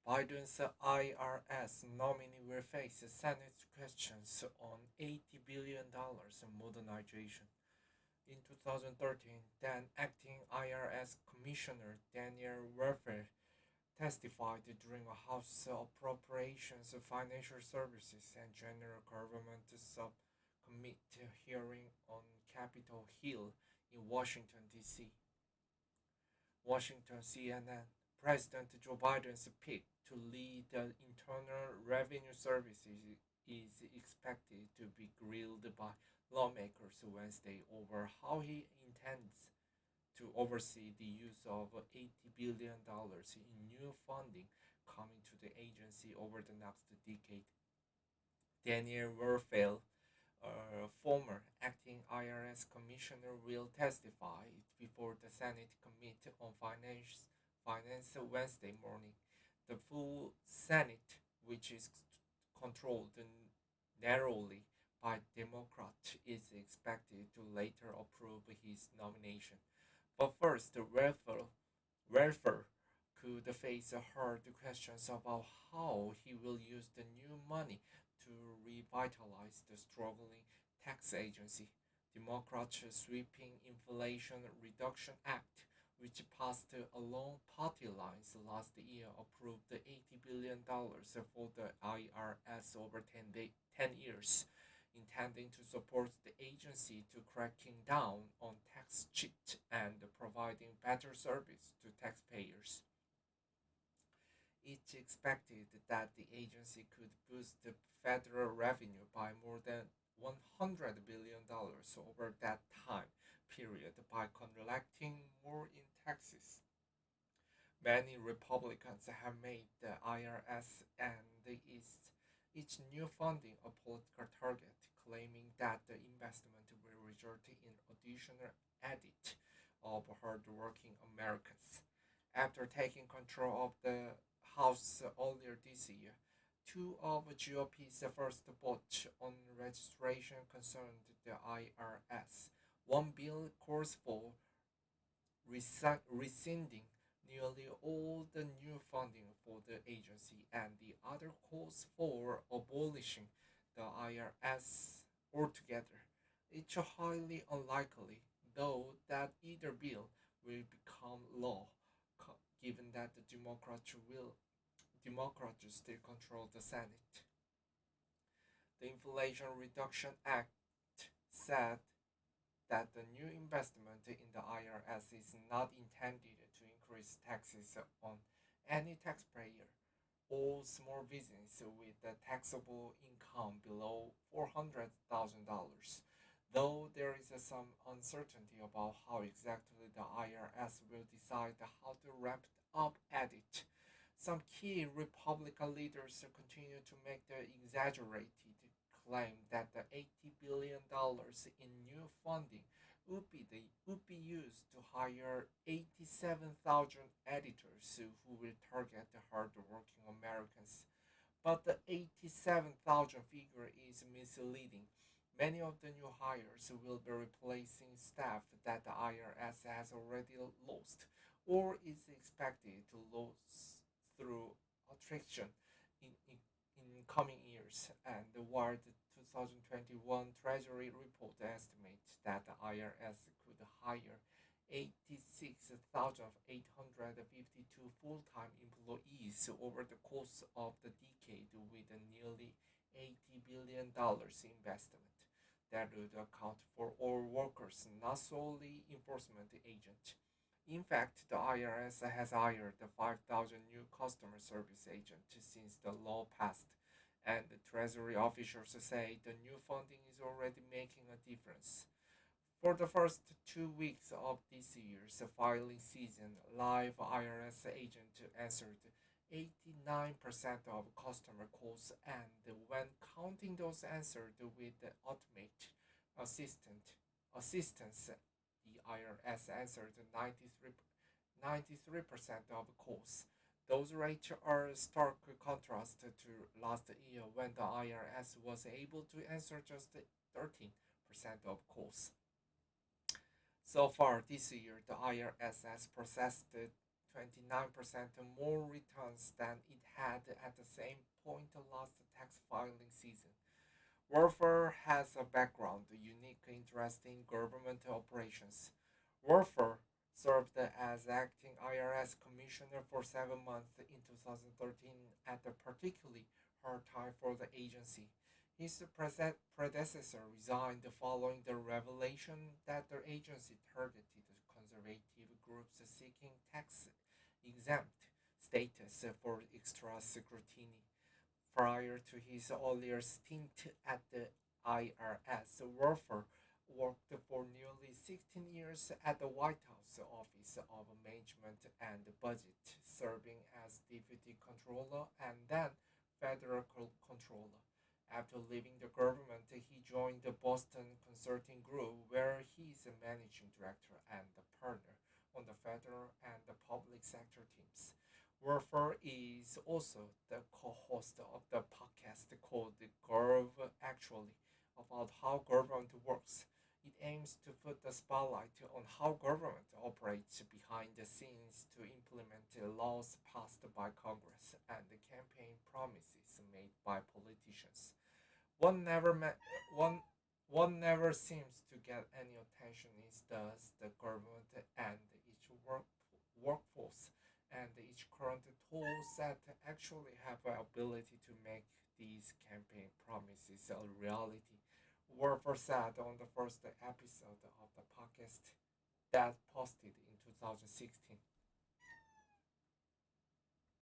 Biden's IRS nominee will face Senate questions on $80 billion in modernization. In 2013, then acting IRS Commissioner Daniel Werfel testified during a House Appropriations, Financial Services, and General Government Subcommittee hearing on Capitol Hill in Washington, D.C. Washington CNN. President Joe Biden's pick to lead the Internal Revenue Service is expected to be grilled by lawmakers Wednesday over how he intends to oversee the use of $80 billion in new funding coming to the agency over the next decade. Daniel Werfel, a former acting IRS commissioner, will testify before the Senate Committee on Finance Wednesday morning. The full Senate, which is controlled narrowly by Democrats, is expected to later approve his nomination. But first, welfare could face hard questions about how he will use the new money to revitalize the struggling tax agency. Democrats' sweeping Inflation Reduction Act, which passed along party lines last year, approved $80 billion for the IRS over 10 years, intending to support the agency to cracking down on tax cheat and providing better service to taxpayers. It's expected that the agency could boost the federal revenue by more than $100 billion over that time period by collecting more in taxes. Many Republicans have made the IRS and its new funding a political target, claiming that the investment will result in additional audit of hardworking Americans. After taking control of the House earlier this year, two of GOP's first votes on registration concerned the IRS. One bill calls for rescinding nearly all the new funding for the agency, and the other calls for abolishing the IRS altogether. It's highly unlikely, though, that either bill will become law, given that the Democrats still control the Senate. The Inflation Reduction Act said that the new investment in the IRS is not intended to increase taxes on any taxpayer or small business with a taxable income below $400,000, though there is some uncertainty about how exactly the IRS will decide how to ramp up at it. Some key Republican leaders continue to make the exaggerated claim that the $80 billion in new funding would be used to hire 87,000 editors who will target the hardworking Americans. But the 87,000 figure is misleading. Many of the new hires will be replacing staff that the IRS has already lost or is expected to lose through attrition in coming years. And while the 2021 Treasury report estimates that the IRS could hire 86,852 full-time employees over the course of the decade with a nearly $80 billion investment. That would account for all workers, not solely enforcement agents. In fact, the IRS has hired 5,000 new customer service agents since the law passed, and the Treasury officials say the new funding is already making a difference. For the first 2 weeks of this year's filing season, live IRS agents answered 89% of customer calls, and when counting those answered with the automated assistance, the IRS answered 93% of calls. Those rates are a stark contrast to last year when the IRS was able to answer just 13% of calls. So far this year, the IRS has processed 29% more returns than it had at the same point last tax filing season. Werfer has a background unique interest in government operations. Werfer served as acting IRS commissioner for 7 months in 2013 at a particularly hard time for the agency. His predecessor resigned following the revelation that the agency targeted conservative groups seeking tax exempt status for extra scrutiny. Prior to his earlier stint at the IRS, Werfer worked for nearly 16 years at the White House Office of Management and Budget, serving as deputy controller and then federal controller. After leaving the government, he joined the Boston Consulting Group, where he is a managing director and a partner on the federal and the public sector teams. Werfer is also the co-host of the podcast called Gov Actually about how government works. It aims to put the spotlight on how government operates behind the scenes to implement the laws passed by Congress and the campaign promises made by politicians. One never ma- one one never seems to get any attention is does the government and its workforce and each current tool set actually have the ability to make these campaign promises a reality. Werfer said on the first episode of the podcast that posted in 2016.